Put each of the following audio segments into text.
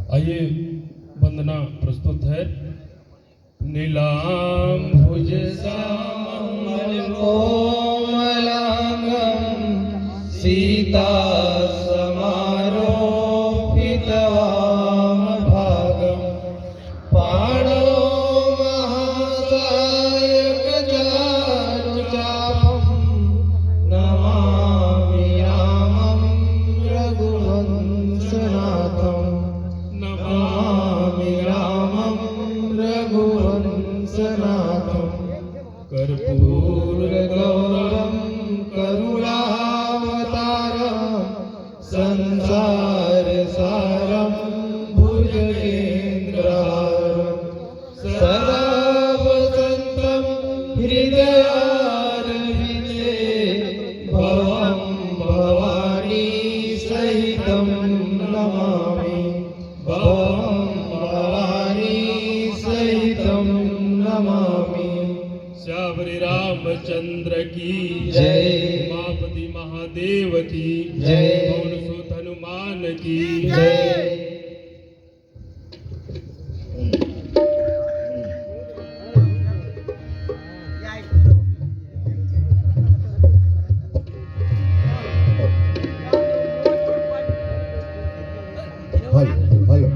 आइए वंदना प्रस्तुत है। नीलाम भुज श्यामल कोमलांगं सीता समारोपितवामभागं पाणो महासायकजानुचापं नमामि रामं रघुवंशनाथं नमामि रामं रघुवंशनाथं कर्पूरगौरं करुणावतारं संसारसारं भुजगेन्द्रहारं सदा वसन्तं हृदयारविन्दे भवं भवानी सहितं नमामि भवं भवानी सहितं नमामि। श्यावरी रामचंद्र की जय। उमापति महादेव की जय। पवन सुत हनुमान की जय। हेलो हेलो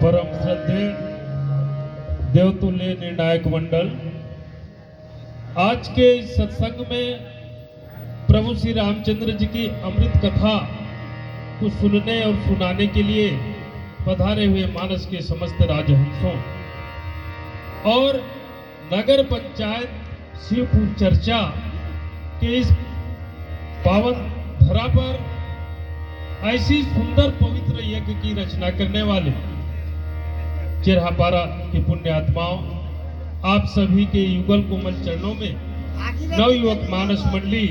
परम श्रद्धेय देवतुल्य निर्णायक मंडल, आज के इस सत्संग में प्रभु श्री रामचंद्र जी की अमृत कथा को सुनने और सुनाने के लिए पधारे हुए मानस के समस्त राजहंसों और नगर पंचायत शिवपुर चर्चा के इस पावन धरा पर ऐसी सुंदर पवित्र यज्ञ की रचना करने वाले चिरहापारा की पुण्य आत्माओं, आप सभी के युगल कोमल चरणों में नवयुवक मानस मंडली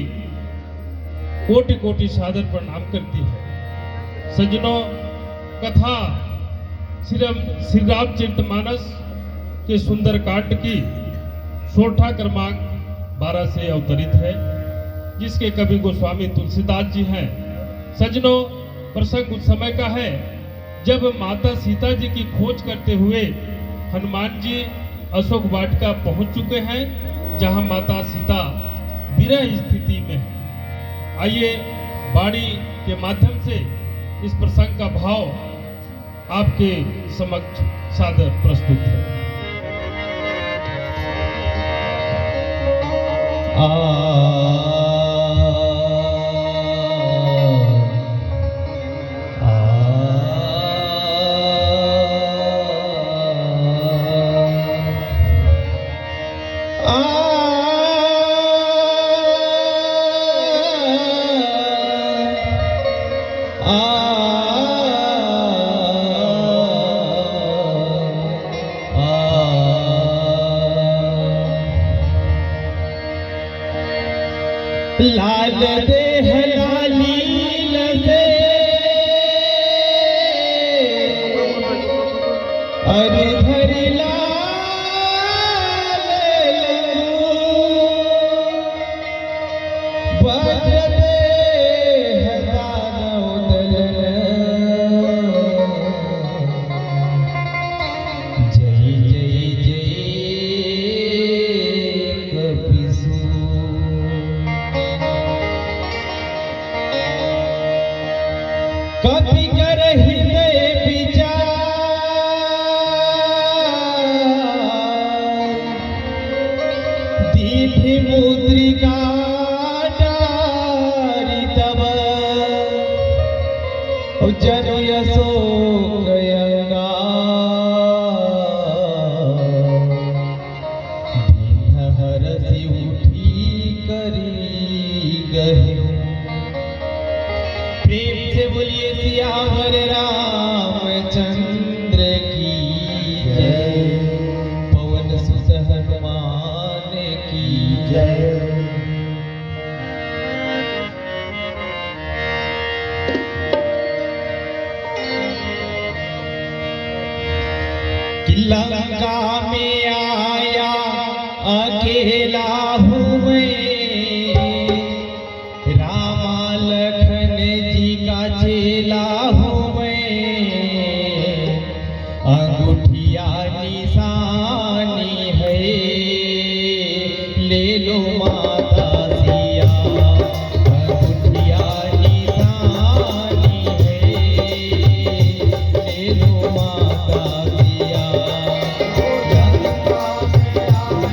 कोटि कोटि सादर प्रणाम करती है। सज्जनों, कथा श्री रामचरितमानस के सुंदर कांड की सोठा क्रमांक 12 से अवतरित है, जिसके कवि गोस्वामी तुलसीदास जी हैं सजनों, प्रसंग उस समय का है जब माता सीता जी की खोज करते हुए हनुमान जी अशोक वाटिका पहुंच चुके हैं, जहां माता सीता विरह स्थिति में है। आइए वाणी के माध्यम से इस प्रसंग का भाव आपके समक्ष सादर प्रस्तुत है। लाल देह लाली लगे अरे धरि लाल बज देह दानव दलन जय जय जय कपिसु कपि कर हृदय विचार दीधि मुद्रिका डारि तब जनु अशोक दीन हरसि उठी करी गह्यो। प्रेम से बोलिए सियावर रामचंद्र की जय, पवन सुत हनुमान की जय। कि लंका में आया अकेला हूँ मैं, रामा लखन जी का चेला हूँ मैं, अंगूठिया निशानी है ले लो माता सिया, अंगूठिया निशानी है ले लो माता सिया। लंका में आया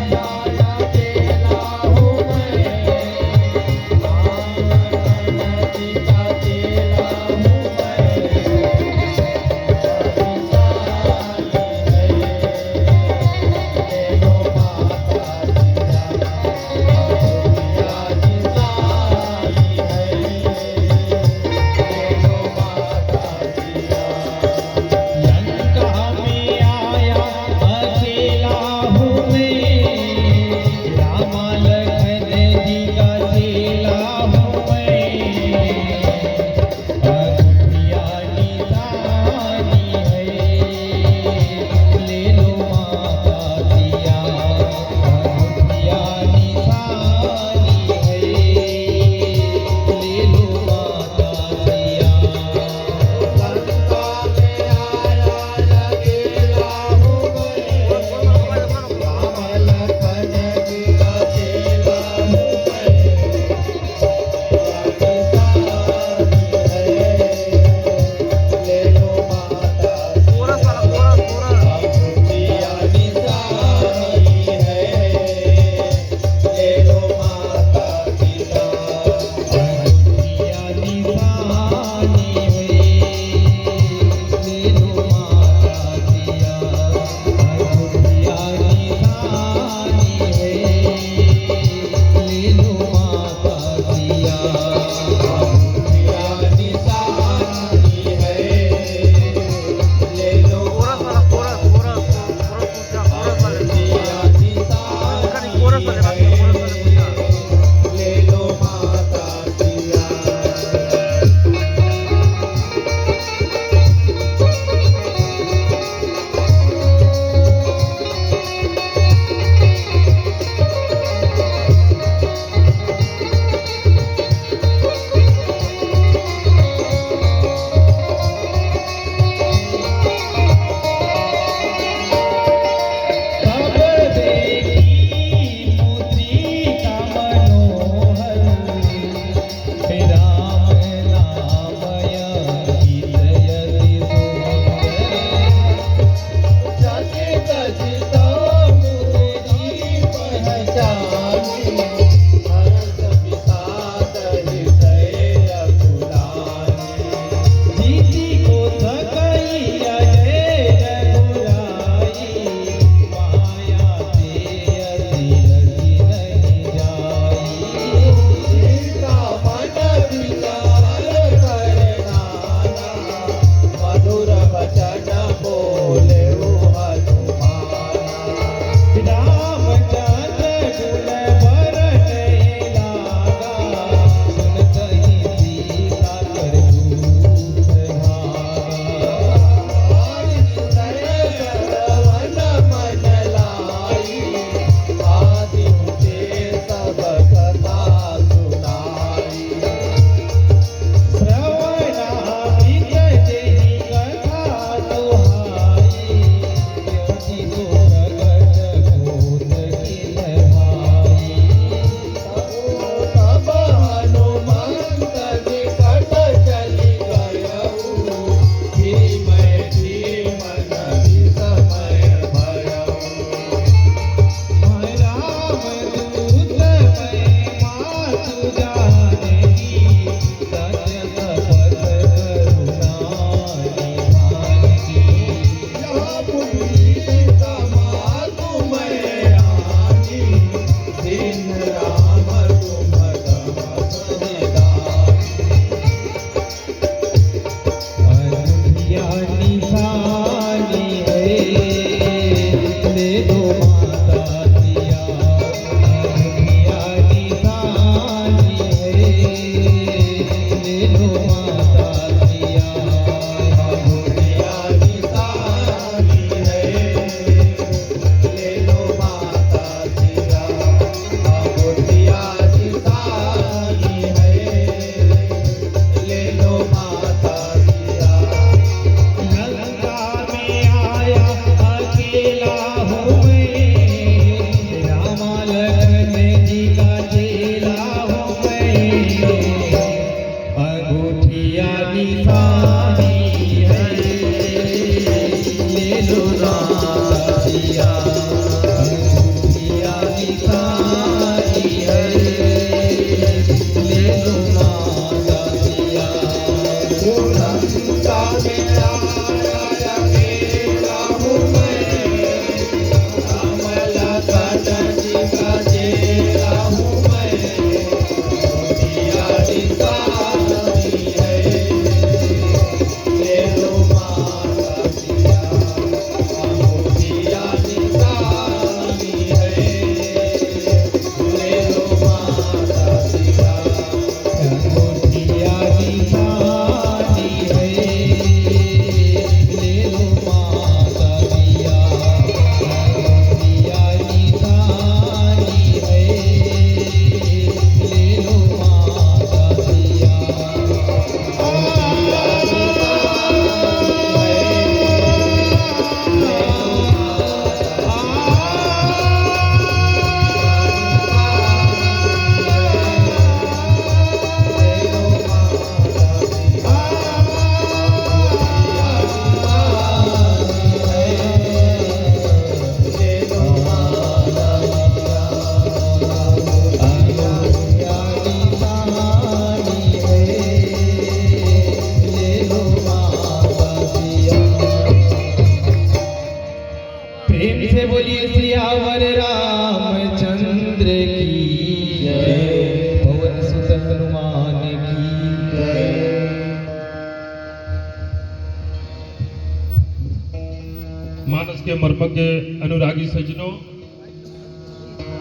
समाज के मर्मज्ञ अनुरागी सज्जनों,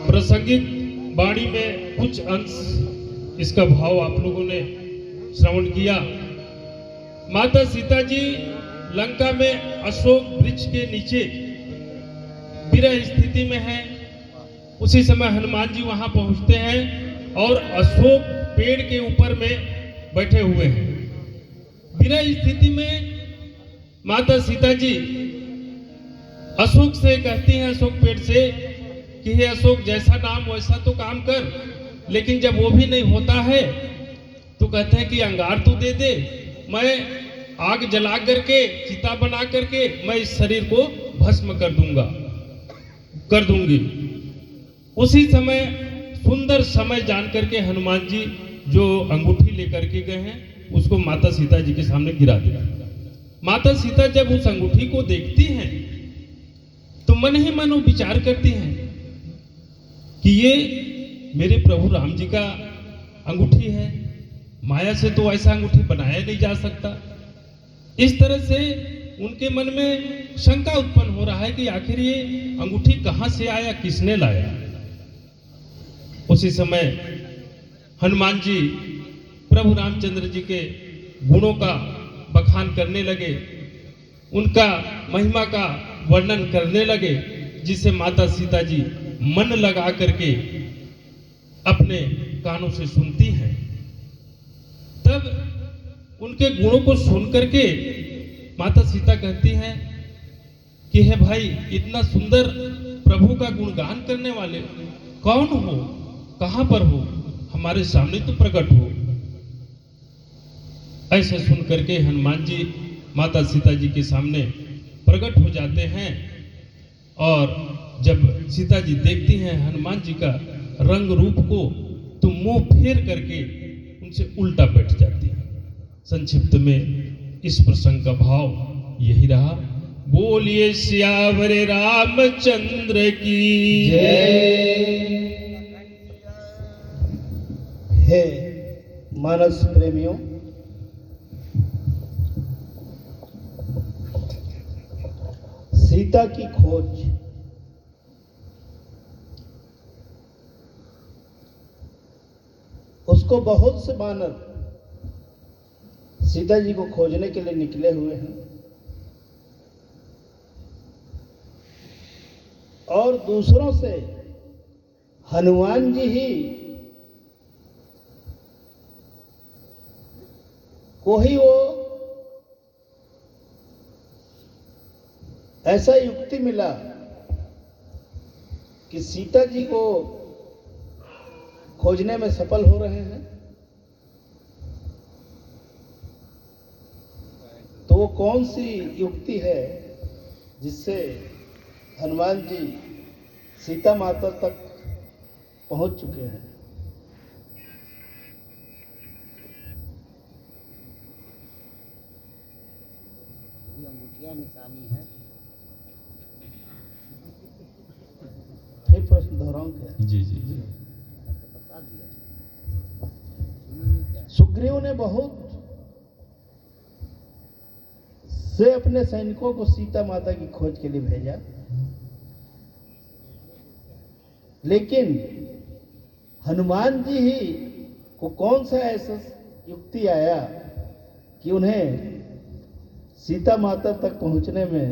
प्रासंगिक वाणी में कुछ अंश इसका भाव आप लोगों ने श्रवण किया। माता सीता जी लंका में अशोक वृक्ष के नीचे विरह स्थिति में हैं। उसी समय हनुमान जी वहां पहुंचते हैं और अशोक पेड़ के ऊपर में बैठे हुए हैं। विरह स्थिति में माता सीता जी अशोक से कहती हैं, अशोक पेड़ से, कि हे अशोक, जैसा नाम वैसा तो काम कर, लेकिन जब वो भी नहीं होता है तो कहते हैं कि अंगार तो दे दे, मैं आग जला करके, चिता बना करके मैं इस शरीर को भस्म कर दूंगी। उसी समय सुंदर समय जान करके हनुमान जी जो अंगूठी लेकर के गए हैं उसको माता सीता जी के सामने गिरा दिया। माता सीता जब उस अंगूठी को देखती हैं तो मन ही मन वो विचार करती हैं कि ये मेरे प्रभु राम जी का अंगूठी है, माया से तो ऐसा अंगूठी बनाया नहीं जा सकता। इस तरह से उनके मन में शंका उत्पन्न हो रहा है कि आखिर ये अंगूठी कहां से आया, किसने लाया। उसी समय हनुमान जी प्रभु रामचंद्र जी के गुणों का बखान करने लगे, उनका महिमा का वर्णन करने लगे, जिसे माता सीता जी मन लगा करके अपने कानों से सुनती हैं। तब उनके गुणों को सुन करके माता सीता कहती हैं कि हे भाई, इतना सुंदर प्रभु का गुणगान करने वाले कौन हो, कहां पर हो, हमारे सामने तो प्रकट हो। ऐसे सुन करके हनुमान जी माता सीता जी के सामने प्रकट हो जाते हैं और जब सीता जी देखती हैं हनुमान जी का रंग रूप को तो मुंह फेर करके उनसे उल्टा बैठ जाती है। संक्षिप्त में इस प्रसंग का भाव यही रहा। बोलिए सियावर रामचंद्र की जय। हे मानस प्रेमियों, सीता की खोज उसको बहुत से वानर सीता जी को खोजने के लिए निकले हुए हैं और दूसरों से हनुमान जी ही को ही वो ऐसा युक्ति मिला कि सीता जी को खोजने में सफल हो रहे हैं। तो वो कौन सी युक्ति है जिससे हनुमान जी सीता माता तक पहुंच चुके हैं। निशानी है। फिर प्रश्न दोहराऊं क्या? जी। बता दिया। सुग्रीव ने बहुत से अपने सैनिकों को सीता माता की खोज के लिए भेजा, लेकिन हनुमान जी ही को कौन सा ऐसा युक्ति आया कि उन्हें सीता माता तक पहुंचने में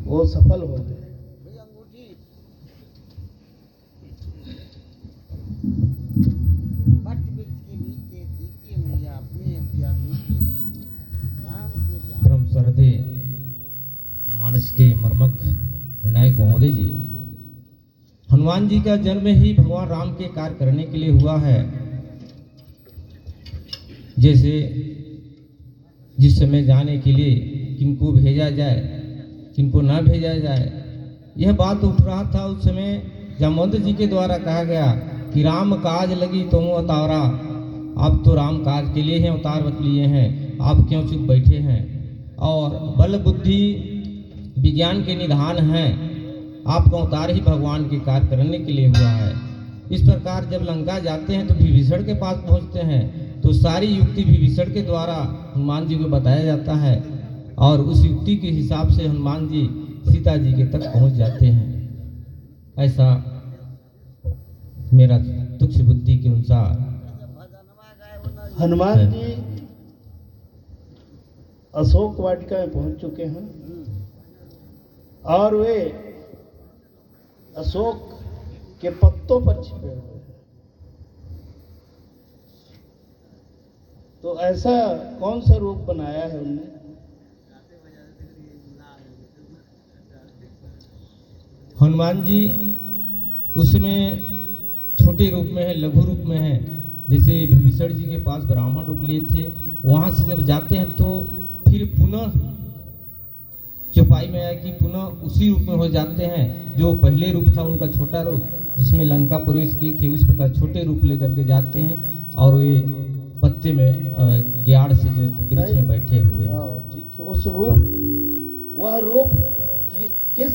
वो सफल हो गए। परम श्रद्धेय मानस के मर्मज्ञ निर्णायक महोदय जी, हनुमान जी का जन्म ही भगवान राम के कार्य करने के लिए हुआ है। जैसे जिस समय जाने के लिए किनको भेजा जाए, किनको ना भेजा जाए, यह बात उठ रहा था उस समय जामवंत जी के द्वारा कहा गया कि राम काज लगी तुम अवतारा। आप तो राम काज के लिए ही अवतार बत लिए हैं, आप क्यों चुप बैठे हैं। और बल बुद्धि विज्ञान के निधान हैं, आपका अवतार ही भगवान के कार्य करने के लिए हुआ है। इस प्रकार जब लंका जाते हैं तो विभीषण के पास पहुंचते हैं तो सारी युक्ति विभीषण के द्वारा हनुमान जी को बताया जाता है और उस युक्ति के हिसाब से हनुमान जी सीता जी के तक पहुंच जाते हैं। ऐसा मेरा तुच्छ बुद्धि के अनुसार हनुमान जी अशोक वाटिका में पहुंच चुके हैं और वे अशोक के पत्तों पर छिपे हुए हैं। तो ऐसा कौन सा रूप बनाया है उनने? हनुमान जी उसमें छोटे रूप में है, लघु रूप में है। जैसे विभीषण जी के पास ब्राह्मण रूप लिए थे, वहाँ से जब जाते हैं तो फिर पुनः चौपाई में आया कि पुनः उसी रूप में हो जाते हैं जो पहले रूप था उनका, छोटा रूप जिसमें लंका प्रवेश किए थे, उस प्रकार छोटे रूप लेकर के जाते हैं और वे पत्ते में क्याड़ से जो वृक्ष में बैठे हुए। ठीक है, उस रूप, वह रूप किस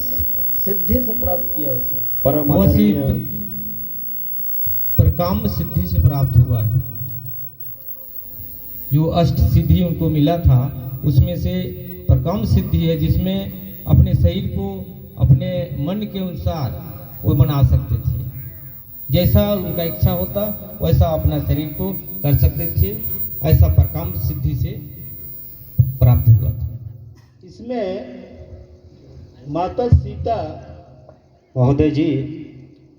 सिद्धि से प्राप्त किया उसने? वह सिद्ध परकाम सिद्धि से प्राप्त हुआ है। जो अष्ट सिद्धि उनको मिला था उसमें से परकाम सिद्धि है, जिसमें अपने शरीर को अपने मन के अनुसार वो बना सकते थे। जैसा उनका इच्छा होता वैसा अपना शरीर को कर सकते थे। ऐसा परकाम सिद्धि से प्राप्त हुआ था। इसमें माता सीता, महोदय जी,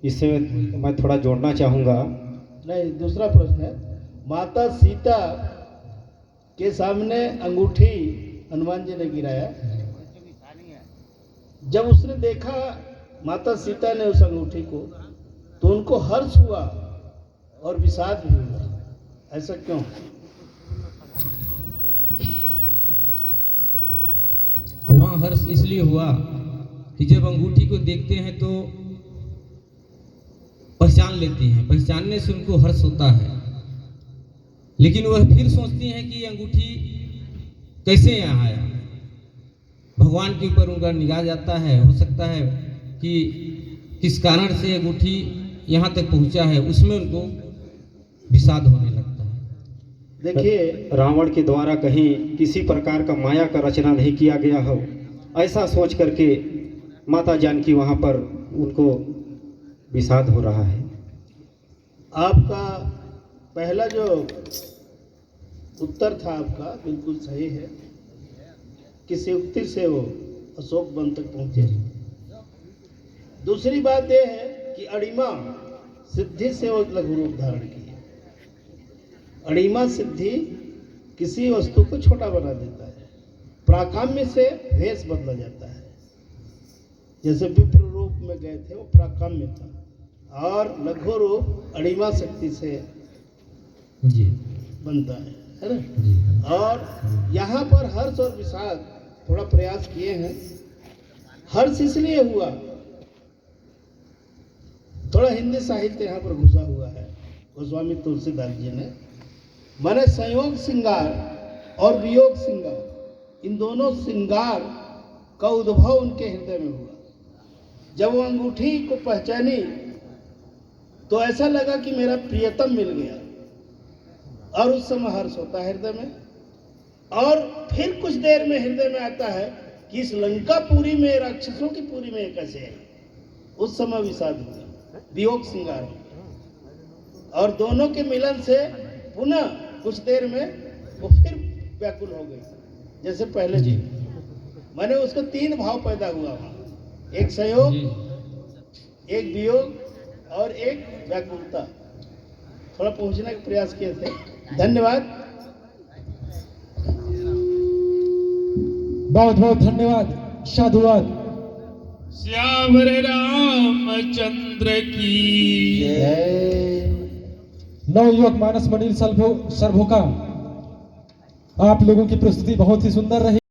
इससे मैं थोड़ा जोड़ना चाहूँगा। नहीं, दूसरा प्रश्न है, माता सीता के सामने अंगूठी हनुमान जी ने गिराया। जब उसने देखा माता सीता ने उस अंगूठी को, तो उनको हर्ष हुआ और विषाद भी हुआ। ऐसा क्यों? वहाँ हर्ष इसलिए हुआ कि जब अंगूठी को देखते हैं तो पहचान लेती हैं, पहचानने से उनको हर्ष होता है। लेकिन वह फिर सोचती हैं कि अंगूठी कैसे यहाँ आया। भगवान के ऊपर उनका निगाह जाता है, हो सकता है कि किस कारण से अंगूठी यहाँ तक पहुँचा है, उसमें उनको विषाद होने लगता है। देखिए, रावण के द्वारा कहीं किसी प्रकार का माया का रचना नहीं किया गया हो, ऐसा सोच करके माता जानकी वहाँ पर उनको विषाद हो रहा है। आपका पहला जो उत्तर था आपका बिल्कुल सही है। किस युक्ति से वो अशोक वन तक पहुंचे। दूसरी बात यह है कि अणिमा सिद्धि से वो लघु रूप धारण किया। अणिमा सिद्धि किसी वस्तु को छोटा बना देता है। प्राकाम्य से भेष बदला जाता है। जैसे विप्र रूप में गए थे वो प्राकाम्य था, और लघु रूप अणिमा शक्ति से जी बनता है ना? और यहाँ पर हर्ष और विषाद थोड़ा प्रयास किए हैं। हर्ष इसलिए हुआ, थोड़ा हिंदी साहित्य यहाँ पर घुसा हुआ है गोस्वामी तुलसीदास जी ने। माने संयोग श्रृंगार और वियोग श्रृंगार, इन दोनों श्रृंगार का उद्भव उनके हृदय में हुआ। जब वो अंगूठी को पहचानी तो ऐसा लगा कि मेरा प्रियतम मिल गया, और उस समय हर्ष होता है हृदय में। और फिर कुछ देर में हृदय में आता है कि इस लंकापुरी में, राक्षसों की पुरी में कैसे है। उस समय विषाद हुआ, वियोग श्रृंगार हुआ, और दोनों के मिलन से पुनः कुछ देर में वो फिर व्याकुल हो गई जैसे पहले जी। मैंने उसको तीन भाव पैदा हुआ वहाँ, एक संयोग, एक वियोग और एक व्याकुलता। थोड़ा पहुंचने का प्रयास किए थे। धन्यवाद, बहुत बहुत धन्यवाद, साधुवाद। श्यावर रामचंद्र की जय। नवयुवक मानस मंडल सर्वो का आप लोगों की प्रस्तुति बहुत ही सुंदर रही।